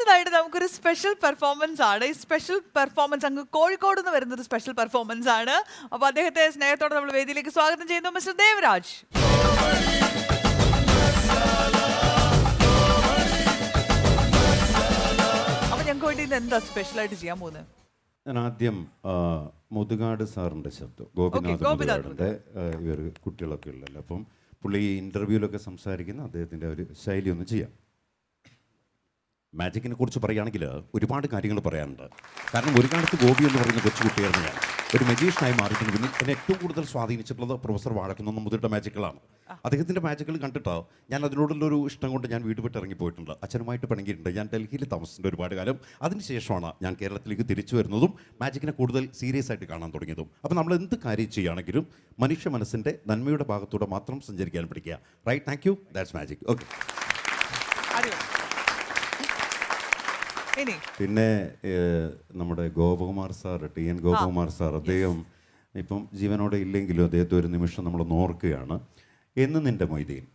അടുത്തതായിട്ട് നമുക്കൊരു special performance ആണ്. ഈ സ്പെഷ്യൽ പെർഫോമൻസ് അങ്ങ് കോഴിക്കോട് നിന്ന് വരുന്ന ഒരു സ്പെഷ്യൽ പെർഫോമൻസ് ആണ്. അപ്പോൾ അദ്ദേഹത്തെ സ്നേഹത്തോടെ നമ്മൾ വേദിയിലേക്ക് സ്വാഗതം ചെയ്യുന്നു, മിസ്റ്റർ ദേവരാജ്. അപ്പോൾ ഞങ്ങൾക്ക് വേണ്ടി ഇന്ന് എന്താ സ്പെഷ്യൽ ആയിട്ട് ചെയ്യാൻ പോകുന്നത്? ഞാൻ ആദ്യം മുതുകാട് സാറിൻ്റെ ശബ്ദം, ഗോപിനാഥ് മുതുകാടിൻ്റെ ഇവർ കുട്ടികളൊക്കെ ഉള്ളല്ലോ, അപ്പം പുള്ളി ഈ ഇൻ്റർവ്യൂവിലൊക്കെ സംസാരിക്കുന്ന അദ്ദേഹത്തിൻ്റെ ഒരു ശൈലി ഒന്ന് ചെയ്യാം. മാജിക്കിനെ കുറിച്ച് പറയുകയാണെങ്കിൽ ഒരുപാട് കാര്യങ്ങൾ പറയാനുണ്ട്. കാരണം ഒരു കാലത്ത് ഗോപി എന്ന് പറയുന്ന കൊച്ചുകുട്ടിയായിരുന്നു ഞാൻ. ഒരു മജീഷ്യനായി മാറിയിട്ടുണ്ട്. പിന്നെ എന്നെ ഏറ്റവും കൂടുതൽ സ്വാധീനിച്ചിട്ടുള്ളത് പ്രൊഫസർ വാഴക്കുന്ന മുതിരുടെ മാജിക്കുകളാണ്. അദ്ദേഹത്തിൻ്റെ മാജിക്കുകൾ കണ്ടിട്ട് ഞാൻ അതിനോടുള്ളൊരു ഇഷ്ടം കൊണ്ട് ഞാൻ വീട് വിട്ട് ഇറങ്ങിപ്പോയിട്ടുണ്ട്. അച്ഛനുമായിട്ട് പിണങ്ങിയിട്ടുണ്ട്. ഞാൻ ഡൽഹിയിൽ താമസിച്ചിട്ടുണ്ട് ഒരുപാട് കാലം. അതിനുശേഷമാണ് ഞാൻ കേരളത്തിലേക്ക് തിരിച്ചു വരുന്നതും മാജിക്കിനെ കൂടുതൽ സീരിയസ് ആയിട്ട് കാണാൻ തുടങ്ങിയതും. അപ്പോൾ നമ്മൾ എന്ത് കാര്യം ചെയ്യുകയാണെങ്കിലും മനുഷ്യ മനസ്സിൻ്റെ നന്മയുടെ ഭാഗത്തൂടെ മാത്രം സഞ്ചരിക്കാൻ പഠിക്കുക. Right, thank you, that's magic. Okay. പിന്നെ നമ്മുടെ Gopakumar sir, TN Gopakumar sir, അദ്ദേഹം ഇപ്പം ജീവനോടെ ഇല്ലെങ്കിലും അദ്ദേഹത്തെ ഒരു നിമിഷം നമ്മൾ ഓർക്കുകയാണ്. എന്ന് നിന്റെ മൊയ്തീൻ,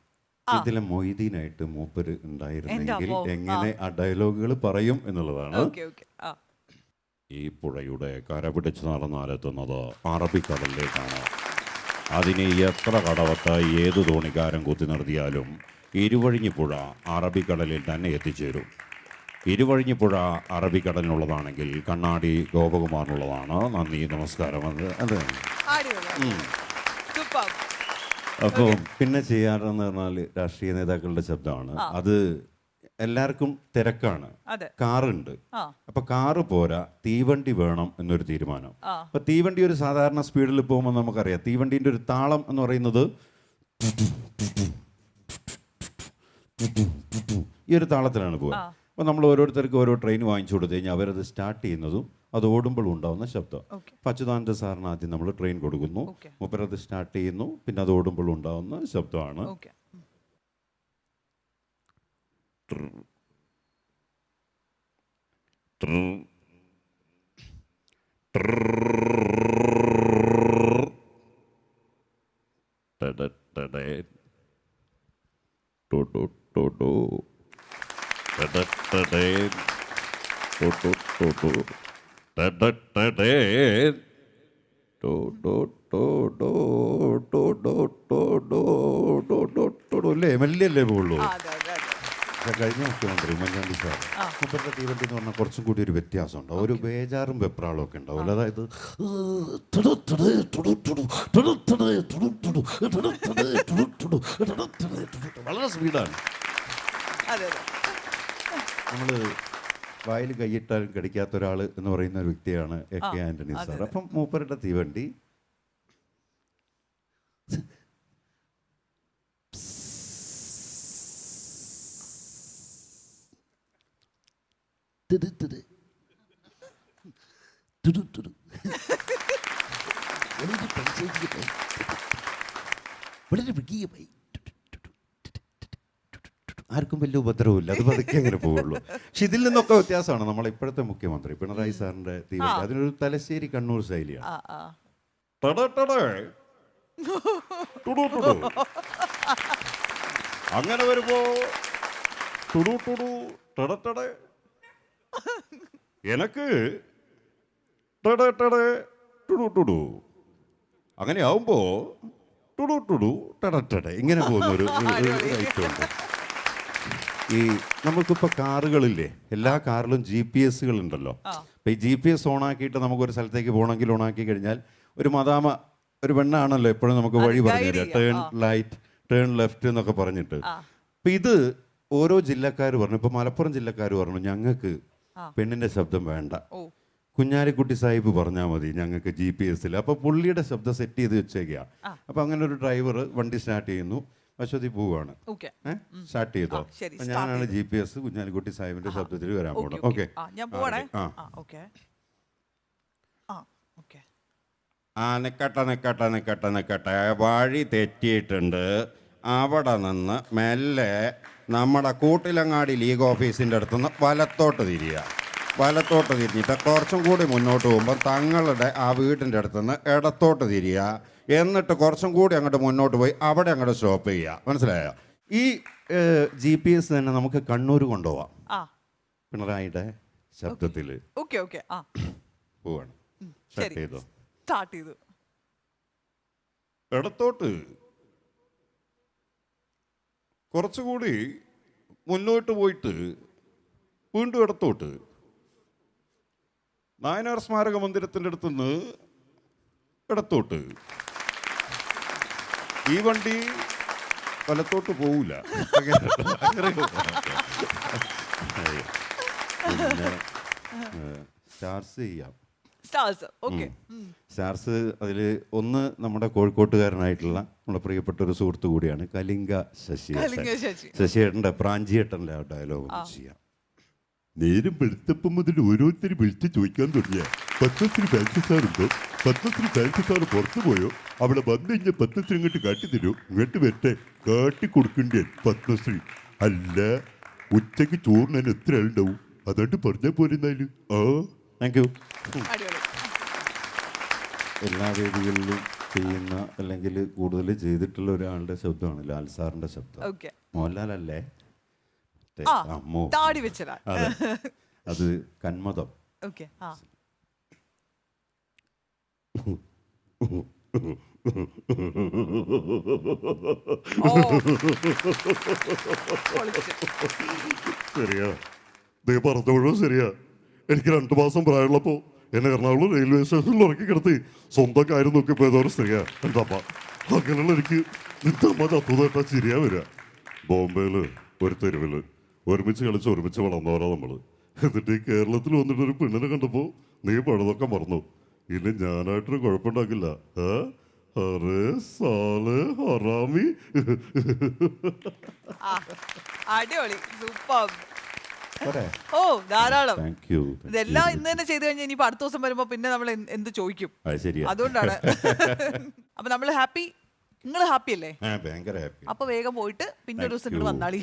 ഇതിലെ മൊയ്തീനായിട്ട് മൂപ്പര് ഉണ്ടായിരുന്നെങ്കിൽ എങ്ങനെ ആ ഡയലോഗുകൾ പറയും എന്നുള്ളതാണ്. ഈ പുഴയുടെ കര പിടിച്ച് നടന്നാലെത്തുന്നത് അറബിക്കടലിലേക്കാണ്. അതിനെ എത്ര കടവത്ത് ഏത് തോണിക്കാരൻ കുത്തി നിർത്തിയാലും ഇരുവഴിഞ്ഞിപ്പുഴ അറബിക്കടലിൽ തന്നെ എത്തിച്ചേരും. ഇരുവഴിഞ്ഞിപ്പുഴ അറബിക്കടലിനുള്ളതാണെങ്കിൽ കണ്ണാടി ഗോപകുമാറിനുള്ളതാണ്. നന്ദി, നമസ്കാരം. അത് അപ്പോൾ പിന്നെ ചെയ്യാറെന്ന് പറഞ്ഞാൽ രാഷ്ട്രീയ നേതാക്കളുടെ ശബ്ദമാണ്. അത് എല്ലാവർക്കും തിരക്കാണ്, കാറുണ്ട്. അപ്പൊ കാറ് പോരാ, തീവണ്ടി വേണം എന്നൊരു തീരുമാനം. അപ്പൊ തീവണ്ടി ഒരു സാധാരണ സ്പീഡിൽ പോകുമ്പോൾ നമുക്കറിയാം തീവണ്ടീൻ്റെ ഒരു താളം എന്ന് പറയുന്നത് ഈ ഒരു താളത്തിലാണ് പോവുക. അപ്പോൾ നമ്മൾ ഓരോരുത്തർക്ക് ഓരോ ട്രെയിൻ വാങ്ങിച്ചു കൊടുത്തു കഴിഞ്ഞാൽ അവരത് സ്റ്റാർട്ട് ചെയ്യുന്നതും അത് ഓടുമ്പോൾ ഉണ്ടാകുന്ന ശബ്ദം. അച്യുതാനന്ദ സാറിന് ആദ്യം നമ്മൾ ട്രെയിൻ കൊടുക്കുന്നു, മൂപ്പരത് സ്റ്റാർട്ട് ചെയ്യുന്നു, പിന്നെ അത് ഓടുമ്പോൾ ഉണ്ടാകുന്ന ശബ്ദമാണ്. മെല്ലല്ലേ പോകുള്ളൂ. കഴിഞ്ഞ മുഖ്യമന്ത്രി ഉമ്മൻചാണ്ടി സാർ, മുപ്പത്തെ തീവണ്ടി എന്ന് പറഞ്ഞാൽ കുറച്ചും കൂടി ഒരു വ്യത്യാസം ഉണ്ടാവും. ഒരു ബേജാറും വെപ്രാളും ഒക്കെ ഉണ്ടാവില്ല. അതായത് വളരെ സ്പീഡാണ്. നമ്മൾ വായിൽ കൈയിട്ടാലും കടിക്കാത്ത ഒരാൾ എന്ന് പറയുന്ന ഒരു വ്യക്തിയാണ് AK ആന്റണി സാർ. അപ്പം മൂപ്പരുടെ തീവണ്ടി ആർക്കും വലിയ ഉപദ്രവമില്ല, അത് പതുക്കെ അങ്ങനെ പോവുള്ളൂ. പക്ഷെ ഇതിൽ നിന്നൊക്കെ വ്യത്യാസമാണ് നമ്മളെ ഇപ്പോഴത്തെ മുഖ്യമന്ത്രി പിണറായി സാറിന്റെ തീവണ്ടി. അതിനൊരു തലശ്ശേരി കണ്ണൂർ ശൈലിയാണ്. അങ്ങനെ വരുമ്പോ എനക്ക് അങ്ങനെ ആവുമ്പോ ഇങ്ങനെ പോകുന്ന ഒരു ഐറ്റമുണ്ട്. ഈ നമുക്കിപ്പോൾ കാറുകളില്ലേ, എല്ലാ കാറിലും GPS ഉണ്ടല്ലോ. അപ്പം ഈ GPS ഓണാക്കിയിട്ട് നമുക്കൊരു സ്ഥലത്തേക്ക് പോകണമെങ്കിൽ ഓണാക്കി കഴിഞ്ഞാൽ ഒരു ഒരു പെണ്ണാണല്ലോ എപ്പോഴും നമുക്ക് വഴി പറഞ്ഞു തരിക. ടേൺ ലൈറ്റ്, ടേൺ ലെഫ്റ്റ് എന്നൊക്കെ പറഞ്ഞിട്ട്. അപ്പം ഇത് ഓരോ ജില്ലക്കാർ പറഞ്ഞു. ഇപ്പം മലപ്പുറം ജില്ലക്കാർ പറഞ്ഞു ഞങ്ങൾക്ക് പെണ്ണിൻ്റെ ശബ്ദം വേണ്ട, കുഞ്ഞാലിക്കുട്ടി സാഹിബ് പറഞ്ഞാൽ മതി ഞങ്ങൾക്ക് GPS. അപ്പോൾ പുള്ളിയുടെ ശബ്ദം സെറ്റ് ചെയ്ത് വെച്ചേക്കുക. അപ്പം അങ്ങനെ ഒരു ഡ്രൈവർ വണ്ടി സ്റ്റാർട്ട് ചെയ്യുന്നു, അശ്വതി പോവാണ്. സ്റ്റാർട്ട് ചെയ്തോ? ഞാനാണ് GPS, കുഞ്ഞാലിക്കുട്ടി സാഹിബിന്റെ ശബ്ദത്തിൽ വരാൻ പോകണം. ഓക്കെ, നിക്കട്ടെ, വഴി തെറ്റിയിട്ടുണ്ട്. അവിടെ നിന്ന് മെല്ലെ നമ്മുടെ കൂട്ടിലങ്ങാടി ലീഗ് ഓഫീസിൻ്റെ അടുത്തുനിന്ന് വലത്തോട്ട് തിരിഞ്ഞിട്ട് കുറച്ചും കൂടി മുന്നോട്ട് പോകുമ്പോൾ തങ്ങളുടെ ആ വീടിൻ്റെ അടുത്തുനിന്ന് ഇടത്തോട്ട് തിരിയുക. എന്നിട്ട് കുറച്ചും കൂടി അങ്ങോട്ട് മുന്നോട്ട് പോയി അവിടെ അങ്ങോട്ട് സ്റ്റോപ്പ് ചെയ്യുക. മനസ്സിലായോ? ഈ GPS തന്നെ നമുക്ക് കണ്ണൂർ കൊണ്ടുപോവാം. പിണറായിയുടെ ശബ്ദത്തിൽ ഓക്കെ ഓക്കെ ആ പോവാണ്. ശരി സ്റ്റാർട്ട് ചെയ്തോ? സ്റ്റാർട്ട് ചെയ്തു. ഇടത്തോട്ട് കുറച്ചുകൂടി മുന്നോട്ട് പോയിട്ട് വീണ്ടും ഇടത്തോട്ട് നായനാർ സ്മാരക മന്ദിരത്തിൻ്റെ അടുത്തുനിന്ന് ഇടത്തോട്ട്. ഈ വണ്ടി വലത്തോട്ട് പോവില്ല. പിന്നെ സ്റ്റാർസ് ചെയ്യാം. Stars okay. സ്റ്റാർസ് അതിൽ ഒന്ന് നമ്മുടെ കോഴിക്കോട്ടുകാരനായിട്ടുള്ള നമ്മുടെ പ്രിയപ്പെട്ട ഒരു സുഹൃത്തു കൂടിയാണ് കലിംഗ ശശിയേട്ടൻ്റെ പ്രാഞ്ചിയേട്ടൻ്റെ ഡയലോഗ് ചെയ്യാം. നേരം വെളുത്തപ്പം മുതൽ ഓരോരുത്തരും വിളിച്ച് ചോദിക്കാൻ തുടങ്ങിയ പത്മശ്രീ ഫാൻസി സാറുണ്ടോ, പത്മശ്രീ ഫാൻസി സാറ് പുറത്തു പോയോ, അവിടെ വന്നു കഴിഞ്ഞാൽ പത്മശ്രീ ഇങ്ങോട്ട് കാട്ടിത്തരൂ, ഇങ്ങോട്ട് വരട്ടെ കാട്ടിക്കൊടുക്കണ്ടേ പത്മശ്രീ. അല്ല ഉച്ചയ്ക്ക് ചോറിന് എത്ര ആളുണ്ടാവും, അതാണ്ട് പറഞ്ഞാൽ പോരുന്നാലും. ആ താങ്ക് യു. എല്ലാ വേദികളിലും ചെയ്യുന്ന അല്ലെങ്കിൽ കൂടുതൽ ചെയ്തിട്ടുള്ള ഒരാളുടെ ശബ്ദമാണ് ലാൽ സാറിന്റെ ശബ്ദം. മോഹൻലാൽ അല്ലേ? താടി വെച്ചതാ. അതെ, അത് കന്മതം. ശരിയാ, നീ പറഞ്ഞപ്പോഴും ശരിയാ. എനിക്ക് 2 മാസം പ്രായമുള്ളപ്പോ എന്നെ എറണാകുളം റെയിൽവേ സ്റ്റേഷനിൽ ഉറക്കി കിടത്തി സ്വന്തം കാര്യം നോക്കി പോയതോടെ ശരിയാ എൻ്റെ അമ്മ. അങ്ങനെയുള്ള എനിക്ക് നിന്റെ അമ്മ ചത്തുതായിട്ടാ ശരിയാ വരിക. ബോംബെയിൽ ഒരു തെരുവിൽ ഒരുമിച്ച് കളിച്ച് ഒരുമിച്ച് വളർന്നവരാ നമ്മള്. എന്നിട്ട് ഈ കേരളത്തിൽ വന്നിട്ട് ഒരു പെണ്ണിനെ കണ്ടപ്പോ നീ പഴതൊക്കെ മറന്നു. ഇനി ഞാനായിട്ടൊരു കുഴപ്പമുണ്ടാക്കില്ല. ഹറാമി. അടിപൊളി, സൂപ്പർ. ഓ ധാരാളം. ഇതെല്ലാം ഇന്ന് തന്നെ ചെയ്തു കഴിഞ്ഞാൽ ഇനിയിപ്പോ അടുത്ത ദിവസം വരുമ്പോ പിന്നെ നമ്മൾ എന്ത് ചോദിക്കും? അതുകൊണ്ടാണ്. അപ്പൊ നമ്മൾ ഹാപ്പി, നിങ്ങൾ ഹാപ്പി അല്ലേ? ഭയങ്കര ഹാപ്പി. അപ്പൊ വേഗം പോയിട്ട് പിന്നെ ഒരു ദിവസം വന്നാളി.